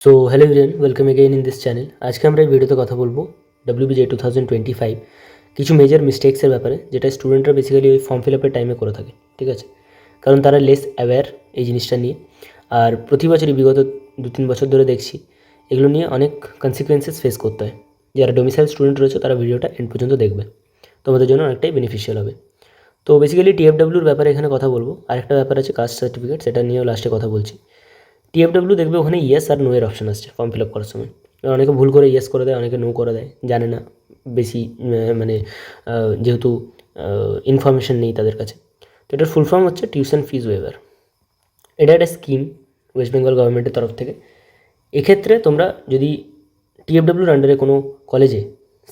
So hello everyone, welcome again in this channel. আজকে আমরা এই ভিডিওতে কথা বলবো WBJ 2025 কিছু মেজর মিস্টেক্সের ব্যাপারে, যেটা স্টুডেন্টরা বেসিক্যালি ওই ফর্ম ফিল আপের টাইমে করে থাকে। ঠিক আছে, কারণ তারা লেস অ্যাওয়্যার এই জিনিসটা নিয়ে। আর প্রতি বছরই বিগত 2-3 বছর ধরে দেখছি এগুলো নিয়ে অনেক কনসিকুয়েন্সেস ফেস করতে হয়। যারা ডোমিসাইল স্টুডেন্ট রয়েছে তারা ভিডিওটা এন্ড পর্যন্ত দেখবে, তোমাদের জন্য অনেকটাই বেনিফিশিয়াল হবে। তো বেসিক্যালি TFWর ব্যাপারে এখানে কথা বলবো। আরেকটা ব্যাপার আছে কাস্ট সার্টিফিকেট, সেটা নিয়েও লাস্টে কথা বলছি। TFW দেখবে ওখানে ইয়েস আর নো এর অপশান আসছে ফর্ম ফিল আপ করার সময়। অনেকে ভুল করে ইয়েস করে দেয়, অনেকে নো করে দেয়, জানে না বেশি মানে যেহেতু ইনফরমেশন নেই তাদের কাছে। তো এটার ফুল ফর্ম হচ্ছে টিউশন ফিজ ওয়েভার। এটা একটা স্কিম ওয়েস্ট বেঙ্গল গভর্নমেন্টের তরফ থেকে। এক্ষেত্রে তোমরা যদি TFWর আন্ডারে কোনো কলেজে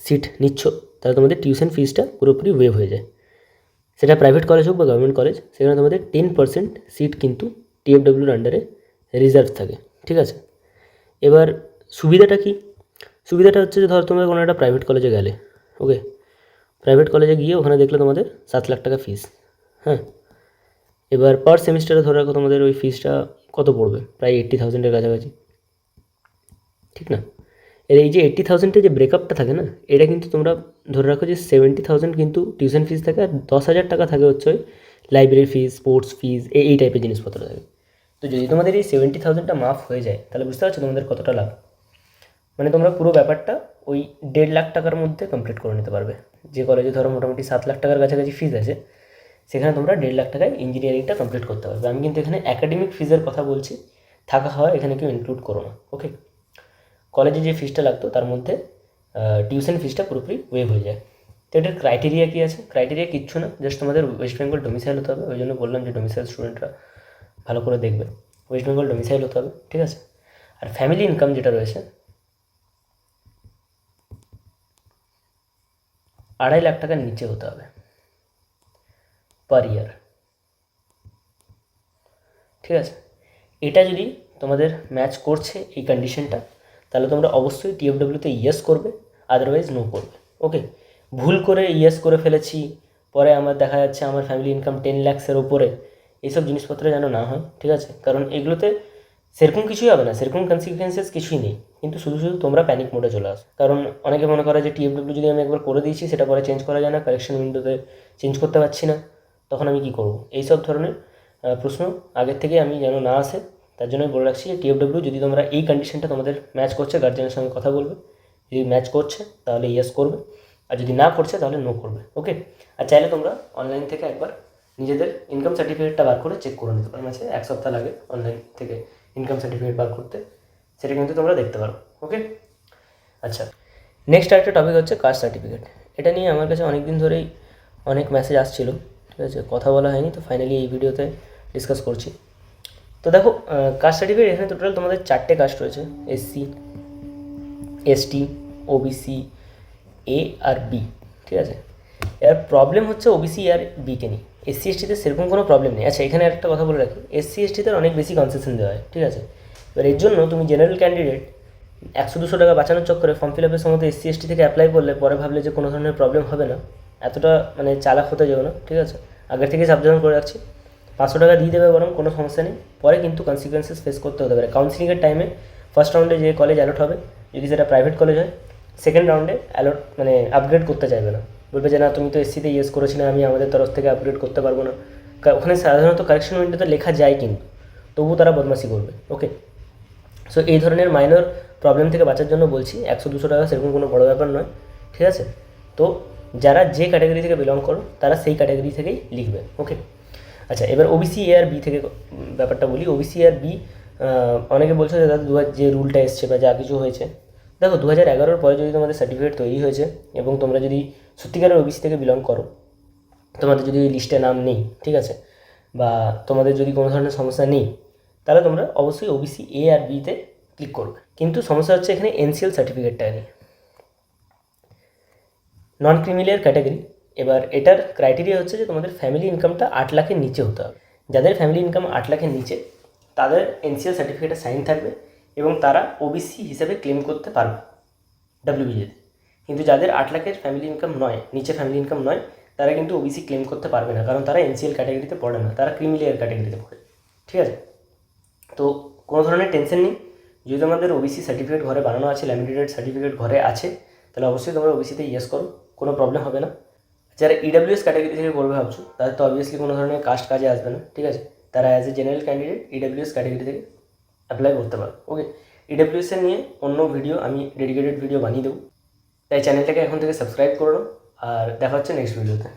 সিট নিচ্ছ, তাহলে তোমাদের টিউশন ফিজটা পুরোপুরি ওয়েভ হয়ে যায়। সেটা প্রাইভেট কলেজ হোক বা গভর্নমেন্ট কলেজ, সেখানে তোমাদের 10% সিট কিন্তু TFWর আন্ডারে রিজার্ভ থাকে। ঠিক আছে, এবার সুবিধাটা কি? সুবিধাটা হচ্ছে যে ধর তোমরা কোনো একটা প্রাইভেট কলেজে গেলে, ওকে, প্রাইভেট কলেজে গিয়ে ওখানে দেখলে তোমাদের 7 লাখ টাকা ফিস। হ্যাঁ, এবার পার সেমিস্টারে ধরে রাখো তোমাদের ওই ফিসটা কত পড়বে, প্রায় 80,000-এর কাছাকাছি, ঠিক না? এর এই যে 80,000-এর যে ব্রেকআপটা থাকে না, এটা কিন্তু তোমরা ধরে রাখো যে 70,000 কিন্তু টিউশন ফিস থাকে, আর 10,000 টাকা থাকে হচ্ছে ওই লাইব্রেরি ফিস, স্পোর্টস ফিস, এই টাইপের জিনিসপত্র থাকে। তো যদি তোমাদের এই 70,000টা মাফ হয়ে যায়, তাহলে বুঝতে পারছো তোমাদের কতটা লাভ। মানে তোমরা পুরো ব্যাপারটা ওই 1.5 লাখ টাকার মধ্যে কমপ্লিট করে নিতে পারবে। যে কলেজে ধরো মোটামুটি 7 লাখ টাকার কাছাকাছি ফিজ আছে, সেখানে তোমরা 1.5 লাখ টাকায় ইঞ্জিনিয়ারিংটা কমপ্লিট করতে পারবে। আমি কিন্তু এখানে অ্যাকাডেমিক ফিজের কথা বলছি, থাকা খাওয়া এখানে কেউ ইনক্লুড করো না, ওকে। কলেজে যে ফিজটা লাগতো তার মধ্যে টিউশন ফিজটা পুরোপুরি ওয়েভ হয়ে যায়। তো এটার ক্রাইটেরিয়া কী আছে? ক্রাইটেরিয়া কিচ্ছু না, জাস্ট তোমাদের ওয়েস্ট বেঙ্গল ডোমিসাইল হতে হবে। ওই জন্য বললাম যে ডোমিসাইল স্টুডেন্টরা ভালো করে দেখবে, ওয়েস্ট বেঙ্গল ডোমিসাইল হতে হবে, ঠিক আছে। আর ফ্যামিলি ইনকাম যেটা রয়েছে 2.5 লাখ টাকার নিচে হতে হবে পার ইয়ার, ঠিক আছে। এটা যদি তোমাদের ম্যাচ করছে এই কন্ডিশনটা, তাহলে তোমরা অবশ্যই TFWতে ইয়েস করবে, আদারওয়াইজ নো করবে, ওকে। ভুল করে ইয়েস করে ফেলেছি, পরে আমার দেখা যাচ্ছে আমার ফ্যামিলি ইনকাম 10 লাখসের ওপরে, এইসব জিনিসপত্র যেন না হয়, ঠিক আছে। কারণ এগুলোতে সেরকম কিছুই হবে না, সেরকম কনসিকুয়েন্সেস কিছুই নেই, কিন্তু শুধু শুধু তোমরা প্যানিক মোডে চলে আসো। কারণ অনেকে মনে করে যে TFW যদি আমি একবার করে দিয়েছি, সেটা পরে চেঞ্জ করা যায় না, কারেকশন উইন্ডোতে চেঞ্জ করতে পারছি না, তখন আমি কী করবো? এইসব ধরনের প্রশ্ন আগের থেকে আমি যেন না আসে, তার জন্য আমি বলে রাখছি যে TFW যদি তোমরা এই কন্ডিশনটা তোমাদের ম্যাচ করছে, গার্জেনের সঙ্গে কথা বলবে, যদি ম্যাচ করছে তাহলে ইয়েস করবে, আর যদি না করছে তাহলে নো করবে, ওকে। আর চাইলে তোমরা অনলাইন থেকে একবার নিজেদের ইনকাম সার্টিফিকেটটা বার করে চেক করে নিতে পারো। মাঝে 1 সপ্তাহ লাগে অনলাইন থেকে ইনকাম সার্টিফিকেট বার করতে, সেটা কিন্তু তোমরা দেখতে পারো, ওকে। আচ্ছা, নেক্সট আরেকটা টপিক হচ্ছে কাস্ট সার্টিফিকেট। এটা নিয়ে আমার কাছে অনেক দিন ধরেই অনেক মেসেজ আসছিলো, ঠিক আছে, কথা বলা হয়নি, তো ফাইনালি এই ভিডিওতে ডিসকাস করছি। তো দেখো, কাস্ট সার্টিফিকেট এখানে টোটাল তোমাদের 4টে কাস্ট রয়েছে: SC, ST, OBC, A আর B, ঠিক আছে। এর প্রবলেম হচ্ছে OBC আর বিকে নিয়ে। SC STতে সেরকম কোনো প্রবলেম নেই। আচ্ছা, এখানে একটা কথা বলে রাখি, SC STতে অনেক বেশি কনসেশন দেওয়া হয়, ঠিক আছে। এবার এর জন্য তুমি জেনারেল ক্যান্ডিডেট 100-200 টাকা বাঁচানোর চক্করে ফর্ম ফিল আপের সময় SC ST থেকে অ্যাপ্লাই করলে পরে ভাবলে যে কোনো ধরনের প্রবলেম হবে না, এতটা মানে চালাক হতে যাও না, ঠিক আছে। আগের থেকেই সাবধান করে রাখছি, 500 টাকা দিয়ে দেবে বরং, কোনো সমস্যা নেই, পরে কিন্তু কনসিকুয়েন্সেস ফেস করতে হতে পারে। কাউন্সিলিংয়ের টাইমে ফার্স্ট রাউন্ডে যে কলেজ অ্যালট হবে, যদি সেটা প্রাইভেট কলেজ হয়, সেকেন্ড রাউন্ডে অ্যালট মানে আপগ্রেড করতে চাইবে না, বলবে যে না তুমি তো SCতে ইয়েস করেছিলে, আমি আমাদের তরফ থেকে আপগ্রেড করতে পারবো না। ওখানে সাধারণত কারেকশন উইন্ডোতে লেখা যায়, কিন্তু তবুও তারা বদমাশি করবে, ওকে। সো এই ধরনের মাইনর প্রবলেম থেকে বাঁচার জন্য বলছি, 100-200 টাকা সেরকম কোনো বড় ব্যাপার নয়, ঠিক আছে। তো যারা যে ক্যাটাগরি থেকে বিলং করো তারা সেই ক্যাটাগরি থেকেই লিখবে, ওকে। আচ্ছা, এবার OBC A আর B থেকে ব্যাপারটা বলি। OBC আর B, অনেকে বলছে যে দাদা যে রুলটা এসছে বা যা কিছু হয়েছে, দেখো 2011-র পরে যদি তোমাদের সার্টিফিকেট তৈরি হয়েছে এবং তোমরা যদি সত্যিকারের OBC থেকে বিলং করো, তোমাদের যদি ওই লিস্টে নাম নেই, ঠিক আছে, বা তোমাদের যদি কোনো ধরনের সমস্যা নেই, তাহলে তোমরা অবশ্যই OBC A আর Bতে ক্লিক করবে। কিন্তু সমস্যা হচ্ছে এখানে NCL সার্টিফিকেটটা নেই, নন ক্রিমিলিয়ার ক্যাটাগরি। এবার এটার ক্রাইটেরিয়া হচ্ছে যে তোমাদের ফ্যামিলি ইনকামটা 8 লাখের নিচে হতে হবে। যাদের ফ্যামিলি ইনকাম 8 লাখের নিচে, তাদের NCL সার্টিফিকেটে সাইন থাকবে এবং তারা OBC হিসেবে ক্লেম করতে পারবে WBJতে। কিন্তু যাদের 8 লাখের ফ্যামিলি ইনকাম নয়, নিচে ফ্যামিলি ইনকাম নয়, তারা কিন্তু OBC ক্লেম করতে পারবে না, কারণ তারা NCL ক্যাটাগরিতে পড়ে না, তারা ক্রিমিলিয়ার ক্যাটাগরিতে পড়ে, ঠিক আছে। তো কোনো ধরনের টেনশন নেই, যদি তোমাদের ওবিসি সার্টিফিকেট ঘরে বানানো আছে, ল্যামিনেটেড সার্টিফিকেট ঘরে আছে, তাহলে অবশ্যই তোমরা ওবিসিতে ইয়েস করো, কোনো প্রবলেম হবে না। যারা ইডাব্লিউএস ক্যাটাগরি থেকে করবে ভাবছো, তাদের তো অবভিয়াসলি কোনো ধরনের কাস্ট কাজে আসবে না, ঠিক আছে? তারা as a general candidate EWS category থেকে অ্যাপ্লাই করতে পারো। ওকে, ইডাব্লিউএসের নিয়ে অন্য ভিডিও আমি ডেডিকেটেড ভিডিও বানিয়ে দেবো, তাই চ্যানেলটাকে এখন থেকে সাবস্ক্রাইব করে নাও, আর দেখা হচ্ছে নেক্সট ভিডিওতে।